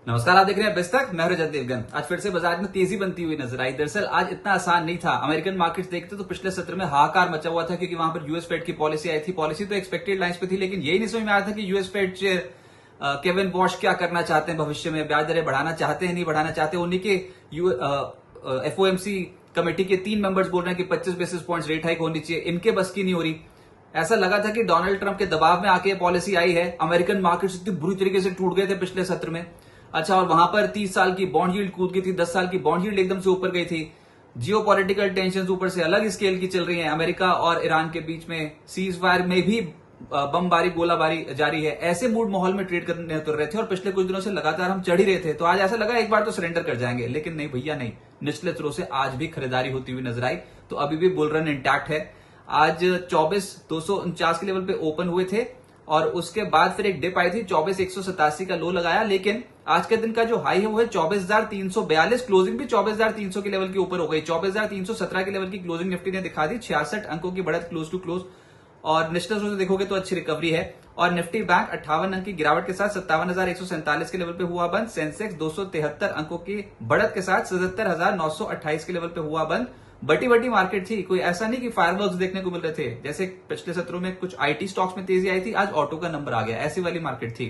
नमस्कार, आप देख रहे हैं बेस्ट तक। मैं रजत देवगन। आज फिर से बाजार में तेजी बनती हुई नजर आई। दरअसल आज इतना आसान नहीं था। अमेरिकन मार्केट्स देखते तो पिछले सत्र में हाहाकार मचा हुआ था, क्योंकि वहां पर यूएस फेड की पॉलिसी आई थी। पॉलिसी तो एक्सपेक्टेड लाइंस पे थी, लेकिन यही नहीं समझ में आया था कि US Fed chair Kevin wash क्या करना चाहते हैं, भविष्य में ब्याज दरें बढ़ाना चाहते हैं, नहीं बढ़ाना चाहते। उन्हीं के एफओएमसी कमेटी के 3 मेंबर्स बोल रहे हैं कि 25 बेसिस पॉइंट्स रेट हाइक होनी चाहिए। इनके बस की नहीं हो रही। ऐसा लगा था कि डोनाल्ड ट्रंप के दबाव में आके पॉलिसी आई है। अमेरिकन मार्केट्स इतनी बुरी तरीके से टूट गए थे पिछले सत्र में। अच्छा, और वहां पर 30 साल की बॉन्ड यील्ड कूद गई थी, 10 साल की बॉन्ड यील्ड एकदम से ऊपर गई थी। जियो पॉलिटिकल टेंशन ऊपर से अलग स्केल की चल रही है। अमेरिका और ईरान के बीच में सीज फायर में भी बमबारी गोलाबारी जारी है। ऐसे मूड माहौल में ट्रेड करने उतर रहे थे और पिछले कुछ दिनों से लगातार हम चढ़ ही रहे थे। तो आज ऐसा लगा एक बार तो सरेंडर कर जाएंगे, लेकिन नहीं भैया नहीं। निचले स्तरों से आज भी खरीदारी होती हुई नजर आई। तो अभी भी बुल रन इंटैक्ट है। आज 24,249 के लेवल पे ओपन हुए थे और उसके बाद फिर एक डिप आई थी, 24,187 का लो लगाया। लेकिन आज के दिन का जो हाई है वो है 24,342। क्लोजिंग भी 24,300 के लेवल के ऊपर हो गई। 24,317 के लेवल की क्लोजिंग निफ्टी ने दिखा दी। 66 अंकों की बढ़त क्लोज टू क्लोज। और निश्चित रूप से देखोगे तो अच्छी रिकवरी है। और निफ्टी बैंक 58 अंक की गिरावट के साथ 57,147 के लेवल पे हुआ बंद। सेंसेक्स 273 अंकों की बढ़त के साथ 77,928 के लेवल पे हुआ बंद। बटी बटी मार्केट थी। कोई ऐसा नहीं कि फायरवर्क्स देखने को मिल रहे थे। जैसे पिछले सत्रों में कुछ आईटी स्टॉक्स में तेजी आई थी, आज ऑटो का नंबर आ गया। ऐसी वाली मार्केट थी।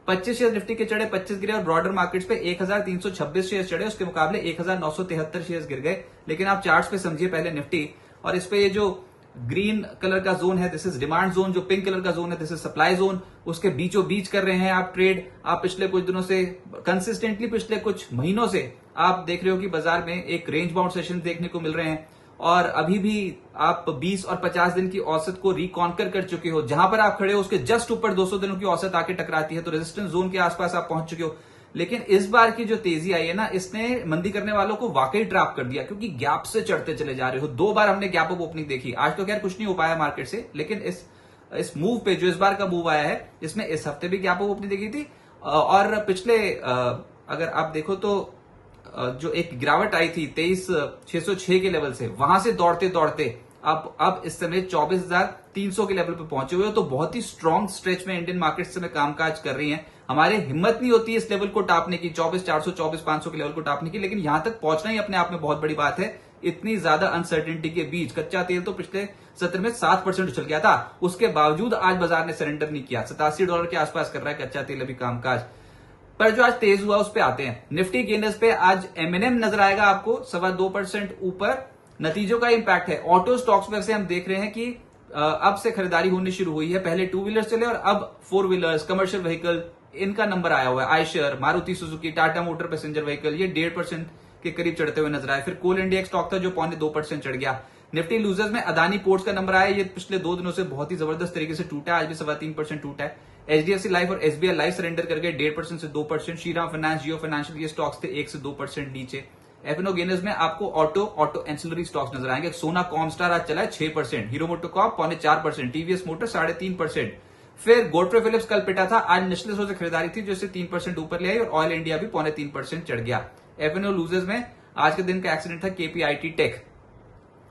25 शेयर निफ्टी के चढ़े, 25 गिरे। और ब्रॉडर मार्केट्स पे 1,326 शेयर चढ़े, उसके मुकाबले 1,973 शेयर गिर गए। लेकिन आप चार्ट्स पे समझिए पहले निफ्टी, और इस पे ये जो ग्रीन कलर का जोन है दिस इज डिमांड जोन, जो पिंक कलर का जोन है दिस इज सप्लाई जोन। उसके बीचों बीच कर रहे हैं आप ट्रेड। आप पिछले कुछ दिनों से कंसिस्टेंटली, पिछले कुछ महीनों से आप देख रहे हो कि बाजार में एक रेंज बाउंड सेशन देखने को मिल रहे हैं। और अभी भी आप 20 और 50 दिन की औसत को रिकॉन्कर कर चुके हो। जहां पर आप खड़े हो उसके जस्ट ऊपर 200 दिनों की औसत आके टकराती है, तो रेजिस्टेंस जोन के आसपास आप पहुंच चुके हो। लेकिन इस बार की जो तेजी आई है ना, इसने मंदी करने वालों को वाकई ट्रैप कर दिया, क्योंकि गैप से चढ़ते चले जा रहे हो। 2 बार हमने गैप अप ओपनिंग देखी। आज तो खैर कुछ नहीं हो पाया मार्केट से, लेकिन इस मूव पे, जो इस बार का मूव आया है, इसमें इस हफ्ते भी गैप अप ओपनिंग देखी थी। और पिछले अगर आप देखो तो जो एक गिरावट आई थी 23,606 के लेवल से, वहां से दौड़ते दौड़ते अब इस समय 24,300 के लेवल पे पहुंचे हुए हो। तो बहुत ही स्ट्रॉन्ग स्ट्रेच में इंडियन मार्केट समय कामकाज कर रही हैं। हमारी हिम्मत नहीं होती इस लेवल को टापने की, 24,400 24,500 के लेवल को टापने की, लेकिन यहां तक पहुंचना ही अपने आप में बहुत बड़ी बात है। इतनी ज्यादा अनसर्टेनिटी के बीच कच्चा तेल तो पिछले सत्र में 7% उछल गया था, उसके बावजूद आज बाजार ने सरेंडर नहीं किया। $87 के आसपास कर रहा है कच्चा तेल अभी कामकाज। पर जो आज तेज हुआ उस पर आते हैं। निफ्टी गेनर्स पे आज एमएनएम नजर आएगा आपको 2.25% ऊपर। नतीजों का इंपैक्ट है। ऑटो स्टॉक्स में से हम देख रहे हैं कि अब से खरीदारी होनी शुरू हुई है। पहले 2 व्हीलर्स चले और अब 4 व्हीलर्स, कमर्शियल व्हीकल, इनका नंबर आया हुआ है। Eicher, Maruti Suzuki, Tata motor passenger vehicle, ये 1.5% के करीब चढ़ते हुए नजर आए। फिर कोल इंडिया एक स्टॉक था जो 0.2% चढ़ गया। निफ्टी लूजर्स में अदानी पोर्ट्स का नंबर आया। ये पिछले 2 दिनों से बहुत ही जबरदस्त तरीके से टूटा है। आज भी 3.25% टूटा है। एचडीएफसी लाइफ और एसबीआई लाइफ सरेंडर कर गए 1.5% से 2%। श्रीराम फाइनेंस, जियो फाइनेंशियल, ये स्टॉक्स थे 1 से 2% नीचे। एफएनओ गेनर्स में आपको ऑटो एंसिलरी स्टॉक्स नजर आएंगे। सोना कॉमस्टार आज चला है 6%, हीरो मोटोकॉर्प 4.25%, टीवीएस मोटर 3.5%। फिर गोडफ्रे फिलिप्स कल पिटा था, आज निचले स्तर से खरीदारी थी जो इसे 3% ऊपर ले आई, और ऑयल इंडिया भी 3.25% चढ़ गया। एफएनओ लूजर्स में आज के दिन का एक्सीडेंट था केपीआईटी टेक,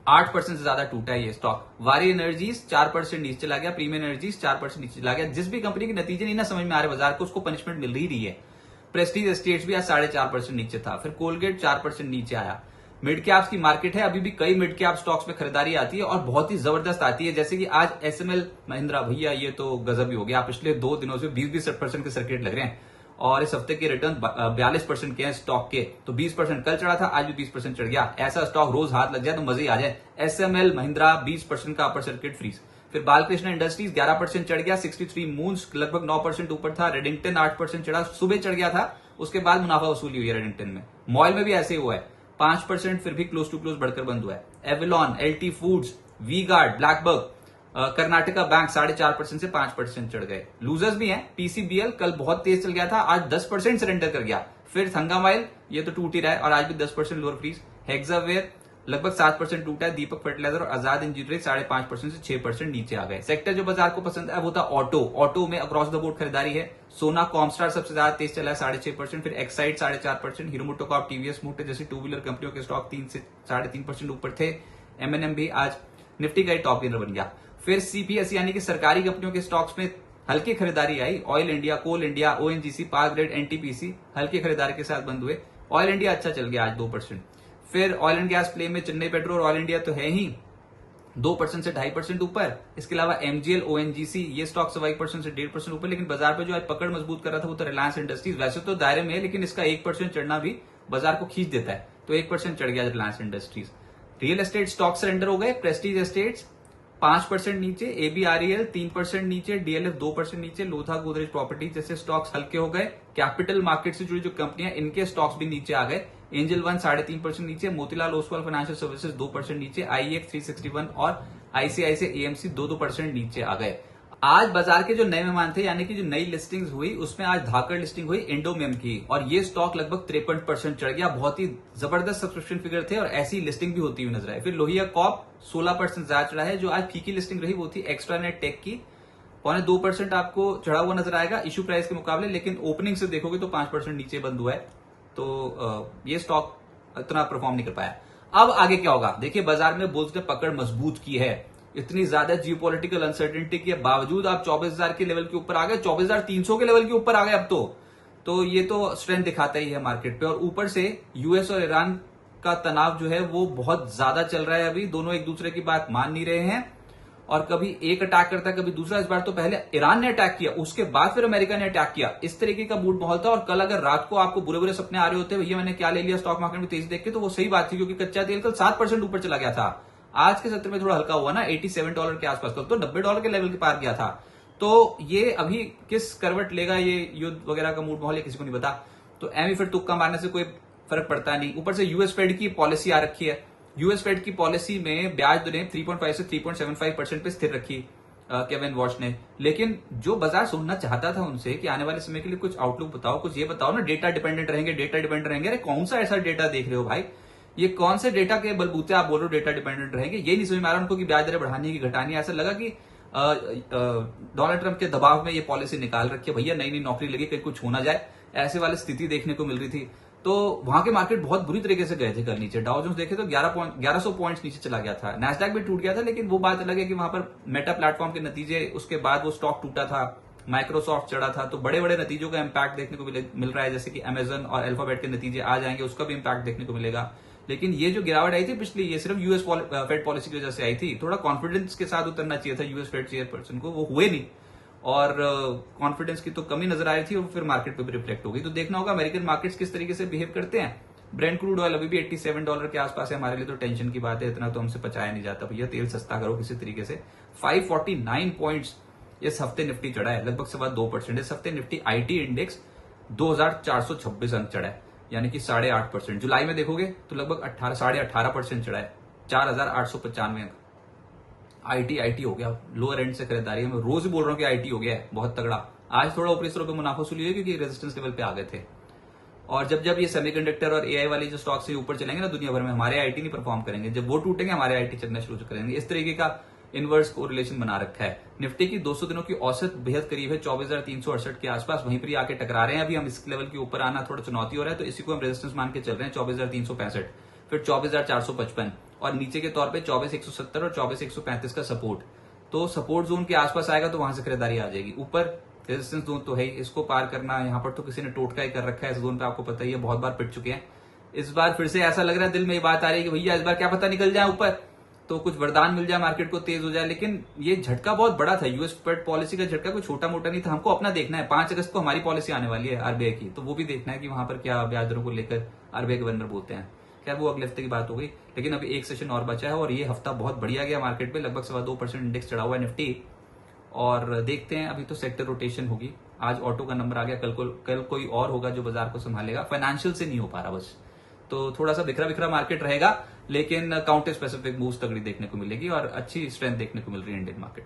8% से ज्यादा टूटा है ये स्टॉक। वारी एनर्जीज 4% नीचे चला गया। प्रीमियम एनर्जीज 4% नीचे चला गया। जिस भी कंपनी के नतीजे नहीं ना समझ में आ रहे बाजार को, उसको पनिशमेंट मिल ही रही है। प्रेस्टीज एस्टेट्स भी आज 4.5% नीचे था। फिर कोलगेट 4% नीचे आया। मिड कैप्स की मार्केट है। अभी भी कई मिड कैप स्टॉक्स में खरीदारी आती है और बहुत ही जबरदस्त आती है। जैसे कि आज एसएमएल महिंद्रा, भैया ये तो गजब ही हो गया। पिछले 2 दिनों से 20-20% के सर्किट लग रहे हैं और इस हफ्ते के रिटर्न 42% के हैं स्टॉक के। तो 20% कल चढ़ा था, आज भी 20% चढ़ गया। ऐसा स्टॉक रोज हाथ लग जाए तो मजे ही आ जाए। एसएमएल महिंद्रा 20% का अपर सर्किट फ्रीज। फिर बालकृष्ण इंडस्ट्रीज 11% चढ़ गया। 63 मून्स लगभग 9% ऊपर था। रेडिंगटन 8% चढ़ा, सुबह चढ़ गया था, उसके बाद मुनाफा वसूली हुई है रेडिंगटन में। मॉयल में भी ऐसे ही हुआ है, 5% फिर भी क्लोज टू क्लोज बढ़कर बंद हुआ है। Avalon, LT foods, V guard, ब्लैकबर्ग, कर्नाटका बैंक 4.5% से 5% चढ़ गए। लूजर्स भी हैं। पीसीबीएल कल बहुत तेज चल गया था, आज 10% सरेंडर कर गया। फिर थंगामाइल, ये तो टूट ही रहा है और आज भी 10% लोअर फ्रीज। हेक्सावेयर लगभग 7% टूटा है। दीपक फर्टिलाइजर और आजाद इंजीनियरिंग 5.5% से 6% नीचे आ गए। सेक्टर जो बाजार को पसंद है वो था ऑटो में अक्रॉस द बोर्ड खरीदारी है। सोना कॉमस्टार सबसे ज्यादा तेज चला है 6.5%। फिर Exide 4.5%। Hero MotoCorp, TVS motor जैसी 2 व्हीलर कंपनियों के स्टॉक 3 से 3.5% ऊपर थे। एमएनएम भी आज निफ्टी का टॉप गेनर बन गया। फिर सीपीएस यानी कि सरकारी कंपनियों के स्टॉक्स में हल्की खरीदारी आई, oil India, coal India, ONGC, power grid, NTPC हल्की खरीदारी के साथ बंद हुए। ऑयल इंडिया अच्छा चल गया आज 2%। फिर ऑयल एंड गैस प्ले में चेन्नई पेट्रो और ऑयल इंडिया तो है ही 2% से 2.5% ऊपर। इसके अलावा एमजीएल, ओएनजीसी ये स्टॉक 1% से 1.5% ऊपर। लेकिन बाजार पे जो आज पकड़ मजबूत कर रहा था वो तो रिलायंस इंडस्ट्रीज, वैसे तो दायरे में है लेकिन इसका 1% चढ़ना भी बाजार को खींच देता है, तो 1% चढ़ गया Reliance industries. Real estate stock surrender हो गए, प्रेस्टीज एस्टेट्स 5% नीचे, एबीआरईएल 3% नीचे, डीएलएफ 2% नीचे, लोथा गोदरेज प्रॉपर्टी जैसे स्टॉक्स हल्के हो गए। कैपिटल मार्केट से जुड़ी जो कंपनियां इनके स्टॉक्स भी नीचे आ गए। एंजल वन 3.5% नीचे, मोतीलाल ओसवाल फाइनेंशियल सर्विसेज 2% नीचे, आईएक्स 361 और आईसीआईसीआई एएमसी 2% नीचे आ गए। आज बाजार के जो नए मेहमान थे यानी कि जो नई लिस्टिंग्स हुई उसमें आज धाकड़ लिस्टिंग हुई इंडोमेम की, और ये स्टॉक लगभग 53% चढ़ गया। बहुत ही जबरदस्त सब्सक्रिप्शन फिगर थे और ऐसी लिस्टिंग भी होती हुई नजर आई। फिर लोहिया कॉप 16% ज्यादा चढ़ा है। जो आज फीकी लिस्टिंग रही वो थी एक्स्ट्रानेट टेक की, 2% आपको चढ़ा हुआ नजर आएगा इश्यू प्राइस के मुकाबले, लेकिन ओपनिंग से देखोगे तो 5% नीचे बंद हुआ है। तो ये स्टॉक इतना परफॉर्म नहीं कर पाया। अब आगे क्या होगा देखिए, बाजार में बुल्स ने पकड़ मजबूत की है। इतनी ज्यादा जियोपॉलिटिकल अनसर्टेनिटी के बावजूद आप 24,000 के लेवल के ऊपर आ गए, 24,300 के लेवल के ऊपर आ गए अब तो ये तो स्ट्रेंथ दिखाता ही है मार्केट पे। और ऊपर से यूएस और ईरान का तनाव जो है वो बहुत ज्यादा चल रहा है। अभी दोनों एक दूसरे की बात मान नहीं रहे हैं और कभी एक अटैक करता है कभी दूसरा। इस बार तो पहले ईरान ने अटैक किया, उसके बाद फिर अमेरिका ने अटैक किया। इस तरीके का मूड माहौल था। और कल अगर रात को आपको बुरे बुरे सपने आ रहे होते भैया मैंने क्या ले लिया स्टॉक मार्केट में तेजी देख के, तो वो सही बात थी क्योंकि कच्चा तेल कल 7% ऊपर चला गया था। आज के सत्र में थोड़ा हल्का हुआ ना, $87 के आसपास, कल तो $90 के लेवल के पार गया था। तो ये अभी किस करवट लेगा ये युद्ध वगैरह का मूड माहौल, किसी को नहीं पता। तो एमी फिर तुक्का मारने से कोई फर्क पड़ता नहीं। ऊपर से यूएस फेड की पॉलिसी आ रखी है। यूएस फेड की पॉलिसी में ब्याज दरें 3.5 से 3.75% पे स्थिर रखी केविन वॉश ने। लेकिन जो बाजार सुनना चाहता था उनसे कि आने वाले समय के लिए कुछ आउटलुक बताओ, कुछ ये बताओ ना, डेटा डिपेंडेंट रहेंगे, डेटा डिपेंडेंट रहेंगे। अरे कौन सा ऐसा डेटा देख रहे हो भाई, ये कौन से डेटा के बलबूते आप बोल रहे हो डेटा डिपेंडेंट रहेंगे। ये नहीं समझ में आ रहा उनको कि ब्याज दरें बढ़ानी है कि घटानी है। ऐसा लगा कि डोनाल्ड ट्रंप के दबाव में ये पॉलिसी निकाल रखी है, भैया नई नई नौकरी लगी कहीं कुछ होना जाए, ऐसे वाली स्थिति देखने को मिल रही थी। तो वहां के मार्केट बहुत बुरी तरीके से गए थे कल नीचे। डाउ जोन्स देखे तो 1100 पॉइंट्स नीचे चला गया था। नैस्डैक भी टूट गया था, लेकिन वो बात अलग है कि वहां पर मेटा प्लेटफॉर्म के नतीजे, उसके बाद वो स्टॉक टूटा था, माइक्रोसॉफ्ट चढ़ा था। तो बड़े बड़े नतीजों का इंपैक्ट देखने को मिल रहा है, जैसे कि अमेजन और अल्फाबेट के नतीजे आ जाएंगे, उसका भी इंपैक्ट देखने को मिलेगा। लेकिन ये जो गिरावट आई थी पिछली, ये सिर्फ यूएस फेड पॉलिसी की वजह से आई थी। थोड़ा कॉन्फिडेंस के साथ उतरना चाहिए था यूएस फेड चेयरपर्सन को, वो हुए नहीं और कॉन्फिडेंस की तो कमी नजर आ रही थी और फिर मार्केट पे भी रिफ्लेक्ट हो गई। तो देखना होगा अमेरिकन मार्केट्स किस तरीके से बिहेव करते हैं। ब्रेंट क्रूड ऑयल अभी भी $87 के आसपास है। हमारे लिए तो टेंशन की बात है, इतना तो हमसे पचाया नहीं जाता भैया, तेल सस्ता करो किसी तरीके से। 549 पॉइंट्स इस हफ्ते निफ्टी चढ़ा है, लगभग 2.25%। इस हफ्ते निफ्टी आईटी इंडेक्स 2426 अंक चढ़ा है, यानी कि 8.5%। जुलाई में देखोगे तो लगभग 18.5% चढ़ा है, 4895 अंक। आईटी हो गया, लोअर एंड से खरीदारी है। मैं रोज बोल रहा हूं कि आईटी हो गया है बहुत तगड़ा। आज थोड़ा ऊपरी स्तरों पे मुनाफा सुली है क्योंकि रेजिस्टेंस लेवल पे आ गए थे। और जब ये सेमीकंडक्टर और एआई वाली जो स्टॉक्स है ऊपर चलेंगे ना दुनिया भर में, हमारे आईटी नहीं परफॉर्म करेंगे। जब वो टूटेंगे हमारे आईटी चलना शुरू करेंगे। इस तरीके का इनवर्स कोरिलेशन बना रखा है। निफ्टी की 200 दिनों की औसत बेहद करीब है, 24,368 के आसपास, वहीं पर आके टकरा रहे हैं। अभी हम इस लेवल के ऊपर आना थोड़ा चुनौती हो रहा है, तो इसी को हम रेजिस्टेंस मान के चल रहे हैं। 24,365, फिर 24,455 और नीचे के तौर पे 24,170 और 24,135 का सपोर्ट। तो सपोर्ट जोन के आसपास आएगा तो वहां से खरीदारी आ जाएगी। ऊपर रेजिस्टेंस जोन तो है ही, इसको पार करना, यहाँ पर तो किसी ने टोटका ही कर रखा है इस जोन पे, आपको पता ही है, बहुत बार पिट चुके हैं। इस बार फिर से ऐसा लग रहा है, दिल में ये बात आ रही है कि भैया इस बार क्या पता निकल जाए ऊपर, तो कुछ वरदान मिल जाए, मार्केट को तेज हो जाए। लेकिन ये झटका बहुत बड़ा था, यूएस फेड पॉलिसी का झटका कोई छोटा मोटा नहीं था। हमको अपना देखना है, 5 अगस्त को हमारी पॉलिसी आने वाली है आरबीआई की, तो वो भी देखना है कि वहां पर क्या ब्याज दरों को लेकर आरबीआई गवर्नर बोलते हैं। खैर वो अगले हफ्ते की बात हो गई, लेकिन अभी एक सेशन और बचा है और ये हफ्ता बहुत बढ़िया गया मार्केट पे, लगभग 2.25% इंडेक्स चढ़ा हुआ है निफ्टी। और देखते हैं, अभी तो सेक्टर रोटेशन होगी। आज ऑटो का नंबर आ गया, कल कोई और होगा जो बाजार को संभालेगा। फाइनेंशियल से नहीं हो पा रहा बस, तो थोड़ा सा बिखरा बिखरा मार्केट रहेगा, लेकिन काउंटर स्पेसिफिक मूव्स तगड़ी देखने को मिलेगी और अच्छी स्ट्रेंथ देखने को मिल रही है इंडियन मार्केट।